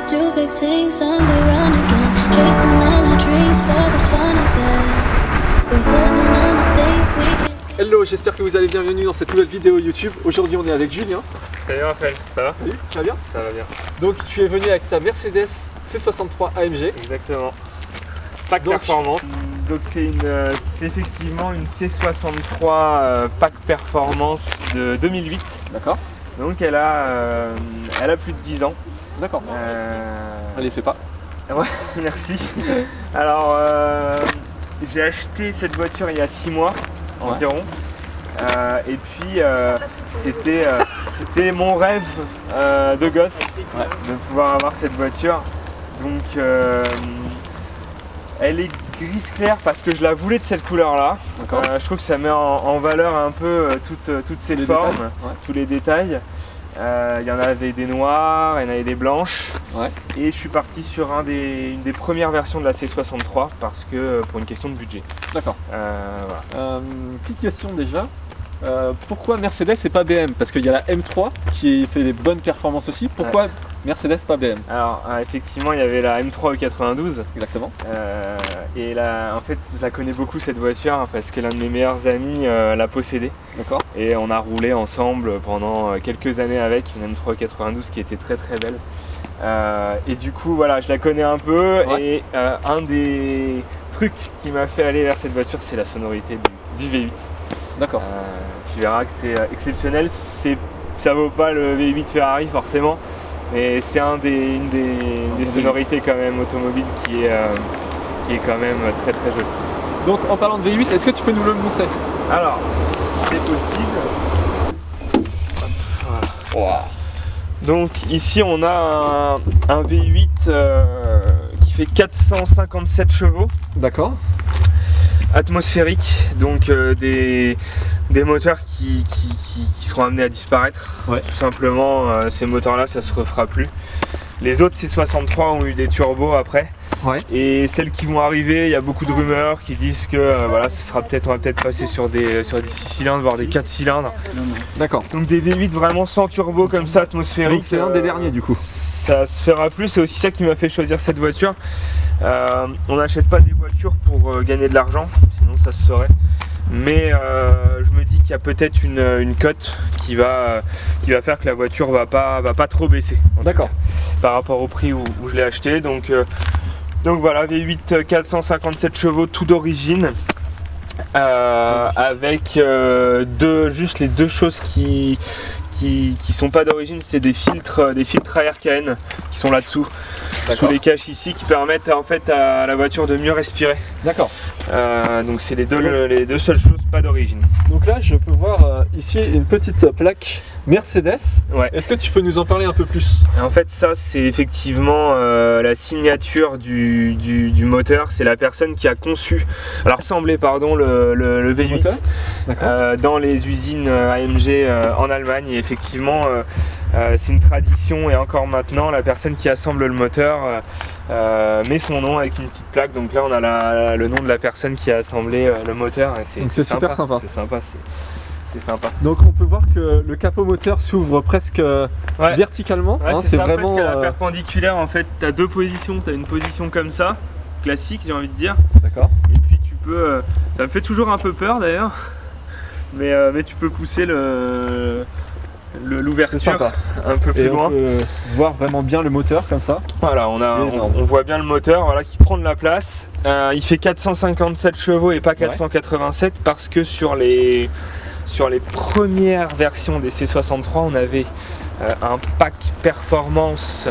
do big things on the run again, chasing all our dreams for the fun of it. We're holding on to things we can. Hello, j'espère que vous allez bienvenue dans cette nouvelle vidéo YouTube. Aujourd'hui on est avec Julien. Salut Raphaël, ça va? Salut, tu vas bien? Ça va bien. Donc tu es venu avec ta Mercedes C63 AMG. Exactement. Pack Donc, Performance. Donc c'est effectivement une C63 Pack Performance de 2008. D'accord. Donc elle a plus de 10 ans. D'accord. Elle les fait pas. Ouais, merci. Alors j'ai acheté cette voiture il y a 6 mois environ. Et puis c'était mon rêve de gosse de pouvoir avoir cette voiture. Donc elle est grise claire parce que je la voulais de cette couleur là. Je trouve que ça met en valeur un peu toutes ces formes, tous les détails. Il y en avait des noires, il y en avait des blanches. Et je suis parti sur une des premières versions de la C63 parce que pour une question de budget. D'accord. Voilà. Petite question déjà. Pourquoi Mercedes et pas BM? Parce qu'il y a la M3 qui fait des bonnes performances aussi. Pourquoi Mercedes pas BM? Alors effectivement il y avait la M3 E92. Exactement. Et là, en fait je la connais beaucoup cette voiture parce que l'un de mes meilleurs amis l'a possédée. D'accord. Et on a roulé ensemble pendant quelques années avec une M3 E92 qui était très très belle. Et du coup voilà, je la connais un peu. Et un des trucs qui m'a fait aller vers cette voiture, c'est la sonorité du V8. D'accord. Tu verras que c'est exceptionnel. Ça vaut pas le V8 Ferrari forcément, mais c'est une des sonorités quand même automobiles qui est quand même très très jolie. Donc en parlant de V8, est-ce que tu peux nous le montrer? Alors, c'est possible. Voilà. Donc ici on a un V8 qui fait 457 chevaux. D'accord. Atmosphérique, donc des moteurs qui seront amenés à disparaître. Tout simplement, ces moteurs là ça se refera plus. Les autres C63 ont eu des turbos après. Et celles qui vont arriver, il y a beaucoup de rumeurs qui disent que voilà, on va peut-être passer sur des 6 cylindres, voire des 4 cylindres. D'accord. Donc des V8 vraiment sans turbo comme ça, atmosphérique. Donc c'est un des derniers du coup. Ça se fera plus, c'est aussi ça qui m'a fait choisir cette voiture. On n'achète pas des voitures pour gagner de l'argent, sinon ça se saurait. Mais je me dis qu'il y a peut-être une cote qui va faire que la voiture va pas trop baisser. D'accord. Par rapport au prix où je l'ai acheté. Donc voilà, V8 457 chevaux tout d'origine. Avec juste les deux choses qui sont pas d'origine, c'est des filtres à air KN qui sont là-dessous, sous les caches ici, qui permettent en fait à la voiture de mieux respirer. D'accord. Donc c'est les deux seules choses pas d'origine. Donc là je peux voir ici une petite plaque Mercedes. Est-ce que tu peux nous en parler un peu plus? En fait ça c'est effectivement la signature du moteur, c'est la personne qui a conçu, assemblé le V8 dans les usines AMG en Allemagne. Et effectivement c'est une tradition, et encore maintenant la personne qui assemble le moteur met son nom avec une petite plaque. Donc là on a le nom de la personne qui a assemblé le moteur. Donc c'est super sympa. C'est sympa. C'est sympa. Donc on peut voir que le capot moteur s'ouvre presque verticalement. C'est vraiment presque à la perpendiculaire. En fait tu as deux positions, tu as une position comme ça, classique j'ai envie de dire. D'accord. Et puis tu peux, ça me fait toujours un peu peur d'ailleurs, mais tu peux pousser l'ouverture un peu plus loin. On peut voir vraiment bien le moteur comme ça. Voilà, on voit bien le moteur qui prend de la place. Il fait 457 chevaux et pas 487 parce que sur les premières versions des C63 on avait un pack performance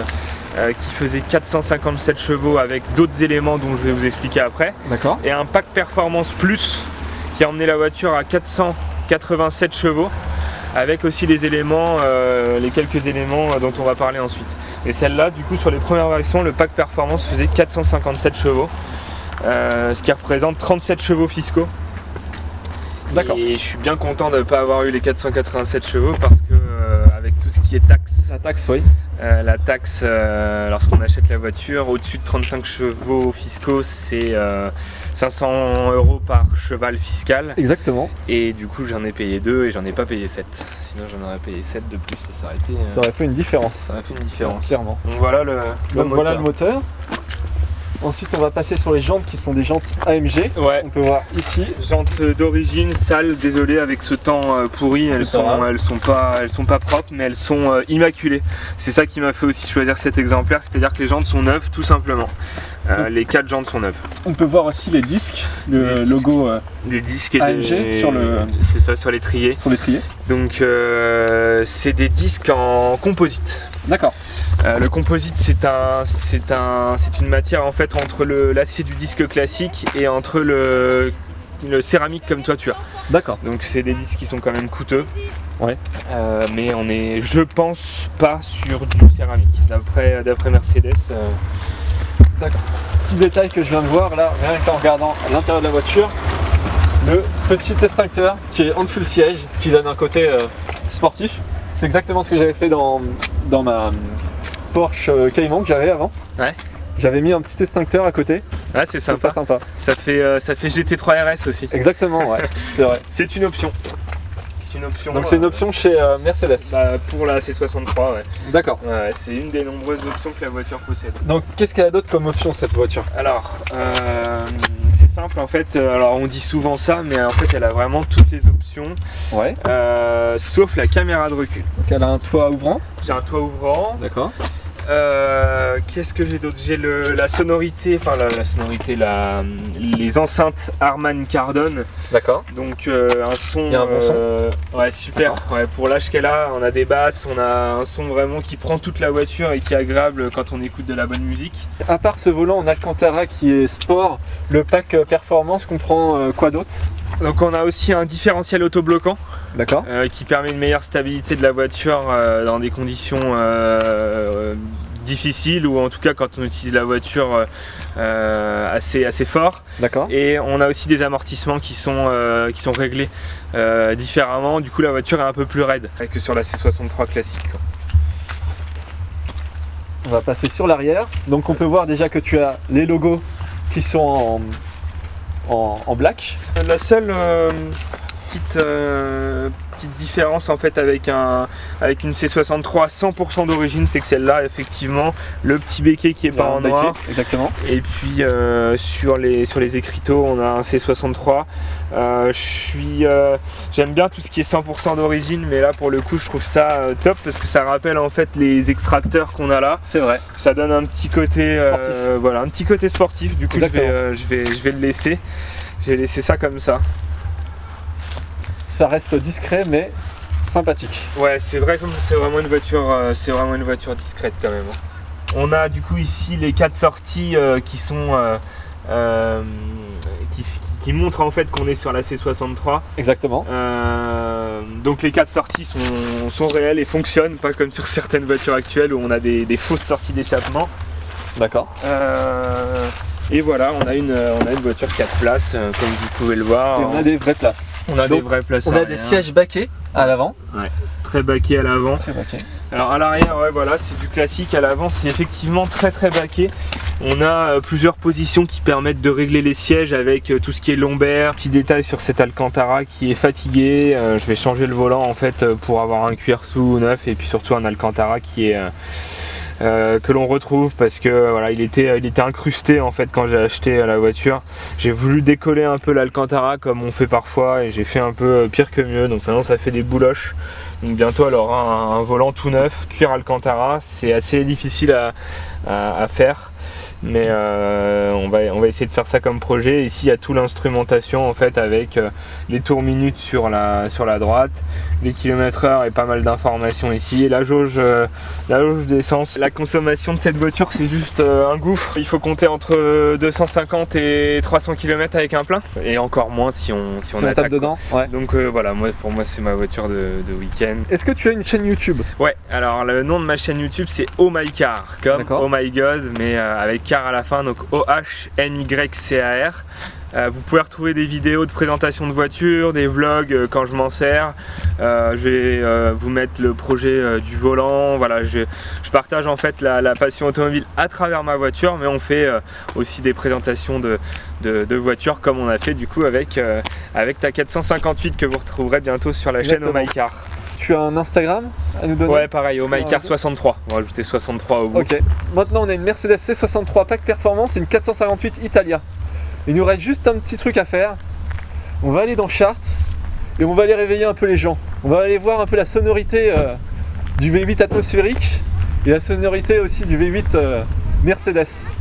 qui faisait 457 chevaux avec d'autres éléments dont je vais vous expliquer après. D'accord. Et un pack performance plus qui a emmené la voiture à 487 chevaux avec aussi les quelques éléments dont on va parler ensuite. Et celle-là, du coup, sur les premières versions, le pack performance faisait 457 chevaux, ce qui représente 37 chevaux fiscaux. D'accord. Et je suis bien content de ne pas avoir eu les 487 chevaux parce que avec tout ce qui est taxe, la taxe, la taxe lorsqu'on achète la voiture, au-dessus de 35 chevaux fiscaux, c'est 500 € par cheval fiscal. Exactement. Et du coup j'en ai payé 2 et j'en ai pas payé 7. sinon j'en aurais payé 7 de plus et ça aurait été. Ça aurait fait une différence. Ça aurait fait une différence. Clairement. Donc voilà le voilà le moteur. Ensuite, on va passer sur les jantes qui sont des jantes AMG. Ouais. On peut voir ici. Jantes d'origine, sales, désolé avec ce temps pourri, elles sont pas propres mais elles sont immaculées. C'est ça qui m'a fait aussi choisir cet exemplaire, c'est-à-dire que les jantes sont neuves tout simplement. Les 4 jantes sont neuves. On peut voir aussi les disques, le logo des disques et AMG sur le. C'est ça, sur les triers. Sur les triers. Donc c'est des disques en composite. D'accord. Le composite c'est une matière en fait entre l'acier du disque classique et entre le céramique comme toiture. D'accord. Donc c'est des disques qui sont quand même coûteux. Ouais. Mais on est, je pense, pas sur du céramique. D'après Mercedes. D'accord. Petit détail que je viens de voir là, rien qu'en regardant à l'intérieur de la voiture, le petit extincteur qui est en dessous le siège, qui donne un côté sportif. C'est exactement ce que j'avais fait dans ma Porsche Cayman que j'avais avant. Ouais. J'avais mis un petit extincteur à côté. Ouais, c'est sympa. Ça fait GT3 RS aussi. Exactement, ouais, c'est vrai. C'est une option. Donc c'est une option chez Mercedes. Pour la C63, ouais. D'accord. Ouais, c'est une des nombreuses options que la voiture possède. Donc qu'est-ce qu'elle a d'autre comme option cette voiture? Alors, c'est simple en fait. Alors on dit souvent ça, mais en fait elle a vraiment toutes les options. Ouais. Sauf la caméra de recul. Donc elle a un toit ouvrant. J'ai un toit ouvrant. D'accord. Qu'est-ce que j'ai d'autre? J'ai la sonorité, les enceintes Harman Kardon. D'accord. Donc un son. Il y a un bon son. Ouais, super. Ouais, pour l'âge qu'elle a, on a des basses, on a un son vraiment qui prend toute la voiture et qui est agréable quand on écoute de la bonne musique. À part ce volant en Alcantara qui est sport, le pack performance comprend quoi d'autre? Donc on a aussi un différentiel autobloquant. D'accord. Qui permet une meilleure stabilité de la voiture dans des conditions difficiles ou en tout cas quand on utilise la voiture assez fort. D'accord. Et on a aussi des amortissements qui sont réglés différemment. Du coup la voiture est un peu plus raide que sur la C63 classique. On va passer sur l'arrière. Donc on peut voir déjà que tu as les logos qui sont en black. La seule petite différence en fait avec une C63 100% d'origine, c'est que celle-là effectivement le petit béquet qui est pas en noir. Exactement. Et puis sur les écriteaux on a un C63. J'aime bien tout ce qui est 100% d'origine, mais là pour le coup je trouve ça top parce que ça rappelle en fait les extracteurs qu'on a là. C'est vrai. Ça donne un petit côté sportif. Voilà, un petit côté sportif. Du coup je vais le laisser. J'ai laissé ça comme ça. Ça reste discret mais sympathique. Ouais, c'est vraiment une voiture discrète quand même. On a du coup ici les 4 sorties qui sont qui montrent en fait qu'on est sur la C63. Exactement. Donc les 4 sorties sont réelles et fonctionnent, pas comme sur certaines voitures actuelles où on a des fausses sorties d'échappement. D'accord. Et voilà, on a une voiture 4 places, comme vous pouvez le voir. Et on a des vraies places. On a des vraies places. On a des sièges baquets à l'avant. Ouais, très baqué à l'avant. Très baqué. Alors à l'arrière, ouais, voilà, c'est du classique. À l'avant, c'est effectivement très baqué. On a plusieurs positions qui permettent de régler les sièges avec tout ce qui est lombaire. Petit détail sur cet Alcantara qui est fatigué. Je vais changer le volant en fait pour avoir un cuir sous neuf et puis surtout un Alcantara qui est que l'on retrouve parce que voilà, il était incrusté en fait quand j'ai acheté la voiture. J'ai voulu décoller un peu l'Alcantara comme on fait parfois et j'ai fait un peu pire que mieux, donc maintenant ça fait des bouloches. Donc bientôt elle aura un volant tout neuf, cuir Alcantara. C'est assez difficile à faire, mais on va essayer de faire ça comme projet. Ici il y a toute l'instrumentation en fait avec les tours minutes sur la droite, les km/h et pas mal d'informations ici. Et la jauge d'essence. La consommation de cette voiture c'est juste un gouffre. Il faut compter entre 250 et 300 km avec un plein et encore moins si on tape dedans. Ouais. Donc voilà, pour moi c'est ma voiture de week-end. Est-ce que tu as une chaîne YouTube? Ouais, alors le nom de ma chaîne YouTube c'est Oh My Car, comme Oh My God mais avec car à la fin, donc OHMYCAR. Vous pouvez retrouver des vidéos de présentation de voitures, des vlogs quand je m'en sers. Je vais vous mettre le projet du volant. Voilà, je partage en fait la passion automobile à travers ma voiture, mais on fait aussi des présentations de voitures comme on a fait du coup avec ta 458 que vous retrouverez bientôt sur la chaîne Oh My Car. tu as un Instagram à nous donner? Ouais, pareil, au MyCar63. On va ajouter 63 au bout. Ok. Maintenant, on a une Mercedes C63 Pack Performance et une 458 Italia. Il nous reste juste un petit truc à faire. On va aller dans Charts et on va aller réveiller un peu les gens. On va aller voir un peu la sonorité du V8 atmosphérique et la sonorité aussi du V8 Mercedes.